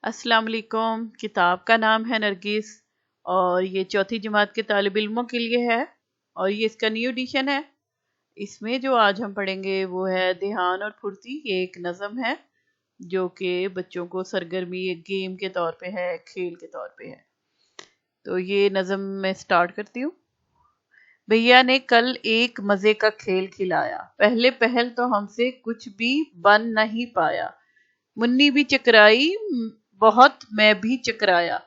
السلام علیکم۔ کتاب کا نام ہے نرگس اور یہ چوتھی جماعت کے طالب علموں کے لیے ہے اور یہ اس کا نیو ایڈیشن ہے۔ اس میں جو آج ہم پڑھیں گے وہ ہے دھیان اور پھرتی۔ یہ ایک نظم ہے جو کہ بچوں کو سرگرمی ایک گیم کے طور پہ ہے، کھیل کے طور پہ ہے۔ تو یہ نظم میں سٹارٹ کرتی ہوں۔ بھیا نے کل ایک مزے کا کھیل کھلایا، پہلے پہل تو ہم سے کچھ بھی بن نہیں پایا۔ منی بھی چکرائی بہت، میں بھی چکرایا۔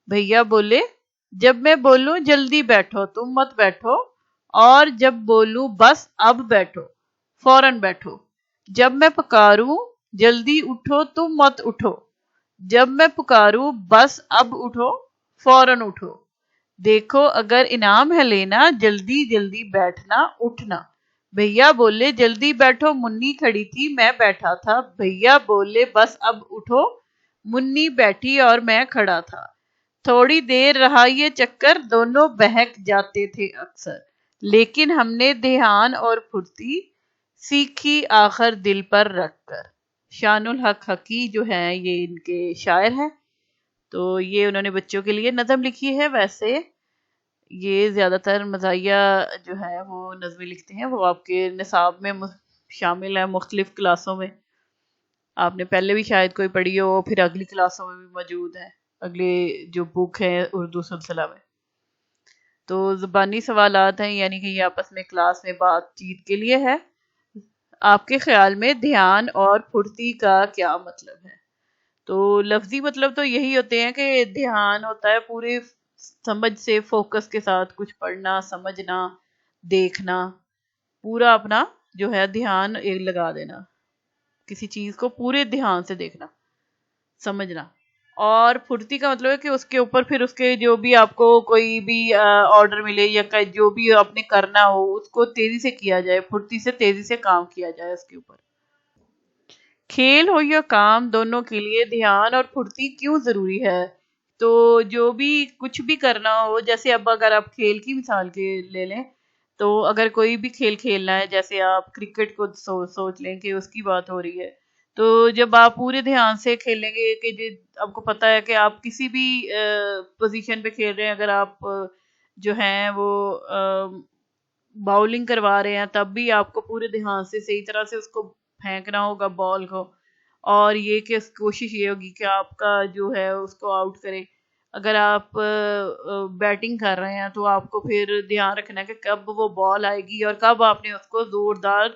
بھیا بولے جب میں بولوں جلدی بیٹھو تم مت بیٹھو، اور جب بولوں بس اب بیٹھو فوراً بیٹھو۔ جب میں پکاروں جلدی اٹھو تم مت اٹھو، جب میں پکاروں بس اب اٹھو فوراً اٹھو۔ دیکھو اگر انعام ہے لینا جلدی جلدی بیٹھنا اٹھنا۔ بھیا بولے جلدی بیٹھو، منی کھڑی تھی میں بیٹھا تھا۔ بھیا بولے بس اب اٹھو، منی بیٹھی اور میں کھڑا تھا۔ تھوڑی دیر رہا یہ چکر، دونوں بہک جاتے تھے اکثر، لیکن ہم نے دھیان اور پھرتی سیکھی آخر دل پر رکھ کر۔ شان الحق حقی جو ہیں یہ ان کے شاعر ہیں، تو یہ انہوں نے بچوں کے لیے نظم لکھی ہے۔ ویسے یہ زیادہ تر مزاحیہ جو ہے وہ نظمیں لکھتے ہیں، وہ آپ کے نصاب میں شامل ہے مختلف کلاسوں میں۔ آپ نے پہلے بھی شاید کوئی پڑھی ہو، پھر اگلی کلاسوں میں بھی موجود ہے، اگلے جو بک ہے اردو سلسلہ میں۔ تو زبانی سوالات ہیں، یعنی کہ یہ آپس میں کلاس میں بات چیت کے لیے ہے۔ آپ کے خیال میں دھیان اور پھرتی کا کیا مطلب ہے؟ تو لفظی مطلب تو یہی ہوتے ہیں کہ دھیان ہوتا ہے پورے سمجھ سے، فوکس کے ساتھ کچھ پڑھنا، سمجھنا، دیکھنا، پورا اپنا جو ہے دھیان لگا دینا، کسی چیز کو پورے دھیان سے دیکھنا، سمجھنا۔ اور پھرتی کا مطلب ہے کہ اس کے اوپر پھر اس کے جو بھی آپ کو کوئی بھی آرڈر ملے یا جو بھی آپ نے کرنا ہو اس کو تیزی سے کیا جائے، پھرتی سے تیزی سے کام کیا جائے اس کے اوپر۔ کھیل ہو یا کام، دونوں کے لیے دھیان اور پھرتی کیوں ضروری ہے؟ تو جو بھی کچھ بھی کرنا ہو، جیسے اب اگر آپ کھیل کی مثال کے لے لیں، تو اگر کوئی بھی کھیل کھیلنا ہے، جیسے آپ کرکٹ کو سوچ لیں کہ اس کی بات ہو رہی ہے، تو جب آپ پورے دھیان سے کھیلیں گے کہ آپ کو پتا ہے کہ آپ کسی بھی پوزیشن پہ کھیل رہے ہیں، اگر آپ جو ہیں وہ باؤلنگ کروا رہے ہیں تب بھی آپ کو پورے دھیان سے صحیح طرح سے اس کو پھینکنا ہوگا بال کو، اور یہ کہ کوشش یہ ہوگی کہ آپ کا جو ہے اس کو آؤٹ کرے۔ اگر آپ بیٹنگ کر رہے ہیں تو آپ کو پھر دھیان رکھنا ہے کہ کب وہ بال آئے گی اور کب آپ نے اس کو زوردار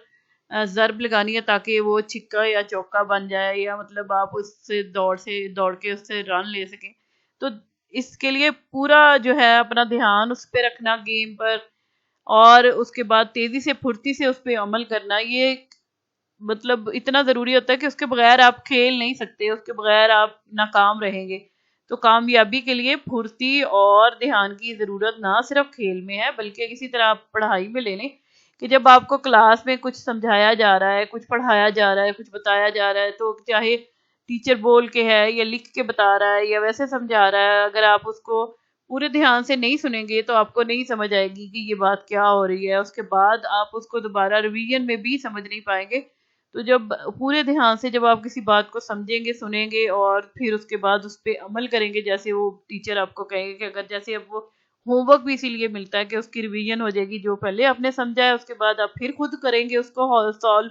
ضرب لگانی ہے تاکہ وہ چھکا یا چوکا بن جائے، یا مطلب آپ اس سے دوڑ کے اس سے رن لے سکیں۔ تو اس کے لیے پورا جو ہے اپنا دھیان اس پہ رکھنا گیم پر، اور اس کے بعد تیزی سے پھرتی سے اس پہ عمل کرنا، یہ مطلب اتنا ضروری ہوتا ہے کہ اس کے بغیر آپ کھیل نہیں سکتے، اس کے بغیر آپ ناکام رہیں گے۔ تو کامیابی کے لیے پھرتی اور دھیان کی ضرورت نہ صرف کھیل میں ہے بلکہ اسی طرح آپ پڑھائی میں لے لیں کہ جب آپ کو کلاس میں کچھ سمجھایا جا رہا ہے، کچھ پڑھایا جا رہا ہے، کچھ بتایا جا رہا ہے، تو چاہے ٹیچر بول کے ہے یا لکھ کے بتا رہا ہے یا ویسے سمجھا رہا ہے، اگر آپ اس کو پورے دھیان سے نہیں سنیں گے تو آپ کو نہیں سمجھ آئے گی کہ یہ بات کیا ہو رہی ہے۔ اس کے بعد آپ اس کو دوبارہ ریویژن میں بھی سمجھ نہیں پائیں گے۔ تو جب پورے دھیان سے جب آپ کسی بات کو سمجھیں گے، سنیں گے اور پھر اس کے بعد اس پہ عمل کریں گے، جیسے وہ ٹیچر آپ کو کہیں گے کہ اگر جیسے اب وہ ہوم ورک بھی اسی لیے ملتا ہے کہ اس کی ریویژن ہو جائے گی، جو پہلے آپ نے سمجھا ہے اس کے بعد آپ پھر خود کریں گے اس کو سالو،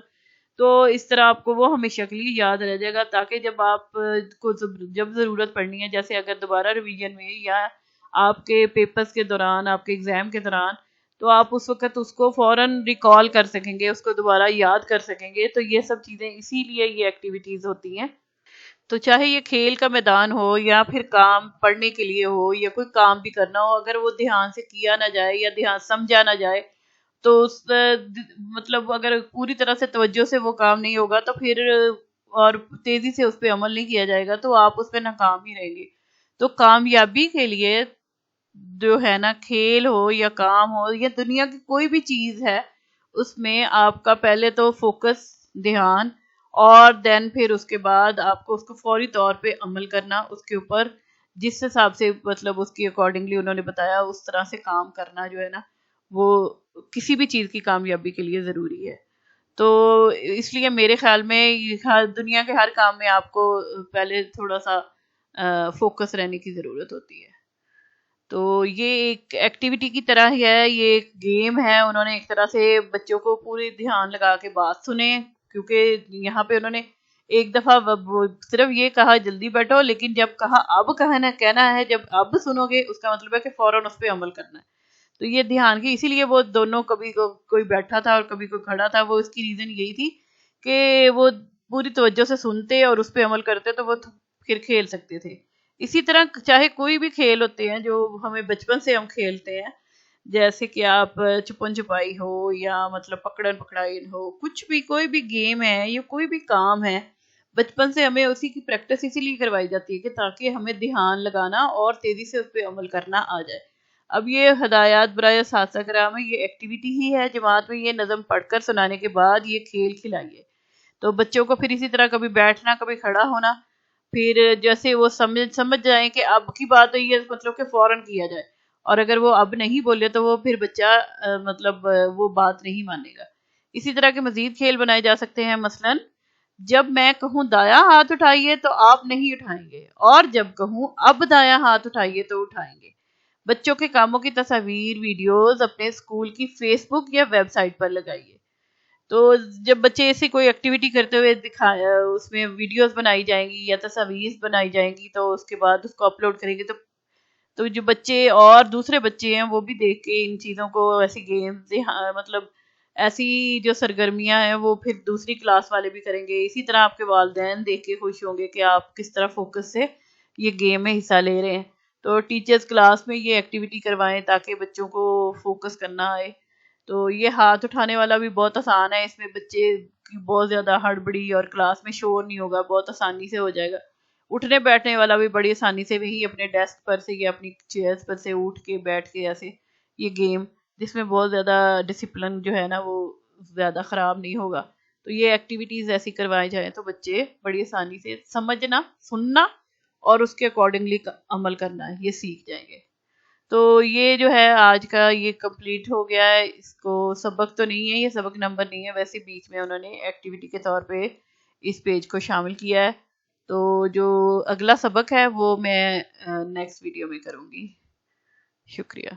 تو اس طرح آپ کو وہ ہمیشہ کے لیے یاد رہ جائے گا، تاکہ جب آپ کو جب ضرورت پڑنی ہے، جیسے اگر دوبارہ ریویژن میں یا آپ کے پیپرز کے دوران، آپ کے ایگزام کے دوران، تو آپ اس وقت اس کو فوراً ریکال کر سکیں گے، اس کو دوبارہ یاد کر سکیں گے۔ تو یہ سب چیزیں اسی لیے یہ ایکٹیویٹیز ہوتی ہیں۔ تو چاہے یہ کھیل کا میدان ہو یا پھر کام پڑھنے کے لیے ہو یا کوئی کام بھی کرنا ہو، اگر وہ دھیان سے کیا نہ جائے یا دھیان سمجھا نہ جائے تو مطلب اگر پوری طرح سے توجہ سے وہ کام نہیں ہوگا تو پھر اور تیزی سے اس پہ عمل نہیں کیا جائے گا تو آپ اس پہ ناکام ہی رہیں گے۔ تو کامیابی کے لیے جو ہے نا، کھیل ہو یا کام ہو یا دنیا کی کوئی بھی چیز ہے، اس میں آپ کا پہلے تو فوکس، دھیان، اور دین پھر اس کے بعد آپ کو اس کو فوری طور پہ عمل کرنا، اس کے اوپر جس حساب سے مطلب اس کی اکارڈنگلی انہوں نے بتایا اس طرح سے کام کرنا جو ہے نا، وہ کسی بھی چیز کی کامیابی کے لیے ضروری ہے۔ تو اس لیے میرے خیال میں دنیا کے ہر کام میں آپ کو پہلے تھوڑا سا فوکس رہنے کی ضرورت ہوتی ہے. تو یہ ایک ایکٹیویٹی کی طرح ہی ہے، یہ ایک گیم ہے. انہوں نے ایک طرح سے بچوں کو پوری دھیان لگا کے بات سنے، کیونکہ یہاں پہ انہوں نے ایک دفعہ صرف یہ کہا جلدی بیٹھو، لیکن جب کہا اب کہنا ہے، جب اب سنو گے اس کا مطلب ہے کہ فوراً اس پہ عمل کرنا ہے. تو یہ دھیان کی، اسی لیے وہ دونوں کبھی کوئی بیٹھا تھا اور کبھی کوئی کھڑا تھا. وہ اس کی ریزن یہی تھی کہ وہ پوری توجہ سے سنتے اور اس پہ عمل کرتے تو وہ پھر کھیل سکتے تھے. اسی طرح چاہے کوئی بھی کھیل ہوتے ہیں جو ہمیں بچپن سے ہم کھیلتے ہیں، جیسے کہ آپ چھپن چھپائی ہو یا مطلب پکڑن پکڑائی ہو، کچھ بھی کوئی بھی گیم ہے یا کوئی بھی کام ہے، بچپن سے ہمیں اسی کی پریکٹس اسی لیے کروائی جاتی ہے کہ تاکہ ہمیں دھیان لگانا اور تیزی سے اس پہ عمل کرنا آ جائے. اب یہ ہدایات برائے اساتذہ کرام ہے، یہ ایکٹیویٹی ہی ہے. جماعت میں یہ نظم پڑھ کر سنانے کے بعد یہ کھیل کھلائیے. تو بچوں کو پھر اسی طرح کبھی بیٹھنا کبھی کھڑا ہونا، پھر جیسے وہ سمجھ جائیں کہ اب کی بات ہوئی ہے مطلب کہ فوراً کیا جائے. اور اگر وہ اب نہیں بولے تو وہ پھر بچہ مطلب وہ بات نہیں مانے گا. اسی طرح کے مزید کھیل بنائے جا سکتے ہیں، مثلاً جب میں کہوں دایاں ہاتھ اٹھائیے تو آپ نہیں اٹھائیں گے، اور جب کہوں اب دایاں ہاتھ اٹھائیے تو اٹھائیں گے. بچوں کے کاموں کی تصاویر ویڈیوز اپنے اسکول کی فیس بک یا ویب سائٹ پر لگائیے. تو جب بچے ایسی کوئی ایکٹیویٹی کرتے ہوئے اس میں ویڈیوز بنائی جائیں گی یا تصاویر بنائی جائیں گی تو اس کے بعد اس کو اپلوڈ کریں گے، تو جو بچے اور دوسرے بچے ہیں وہ بھی دیکھ کے ان چیزوں کو، ایسی گیمز مطلب ایسی جو سرگرمیاں ہیں وہ پھر دوسری کلاس والے بھی کریں گے. اسی طرح آپ کے والدین دیکھ کے خوش ہوں گے کہ آپ کس طرح فوکس سے یہ گیم میں حصہ لے رہے ہیں. تو ٹیچرز کلاس میں یہ ایکٹیویٹی کروائیں تاکہ بچوں کو فوکس کرنا آئے. تو یہ ہاتھ اٹھانے والا بھی بہت آسان ہے، اس میں بچے کی بہت زیادہ ہڑبڑی اور کلاس میں شور نہیں ہوگا، بہت آسانی سے ہو جائے گا. اٹھنے بیٹھنے والا بھی بڑی آسانی سے وہی اپنے ڈیسک پر سے یا اپنی چیئرز پر سے اٹھ کے بیٹھ کے ایسے. یہ گیم جس میں بہت زیادہ ڈسپلن جو ہے نا وہ زیادہ خراب نہیں ہوگا. تو یہ ایکٹیویٹیز ایسی کروائی جائیں تو بچے بڑی آسانی سے سمجھنا، سننا اور اس کے اکارڈنگلی عمل کرنا یہ سیکھ جائیں گے. تو یہ جو ہے آج کا یہ کمپلیٹ ہو گیا ہے. اس کو سبق تو نہیں ہے، یہ سبق نمبر نہیں ہے، ویسے بیچ میں انہوں نے ایکٹیویٹی کے طور پہ اس پیج کو شامل کیا ہے. تو جو اگلا سبق ہے وہ میں نیکسٹ ویڈیو میں کروں گی. شکریہ.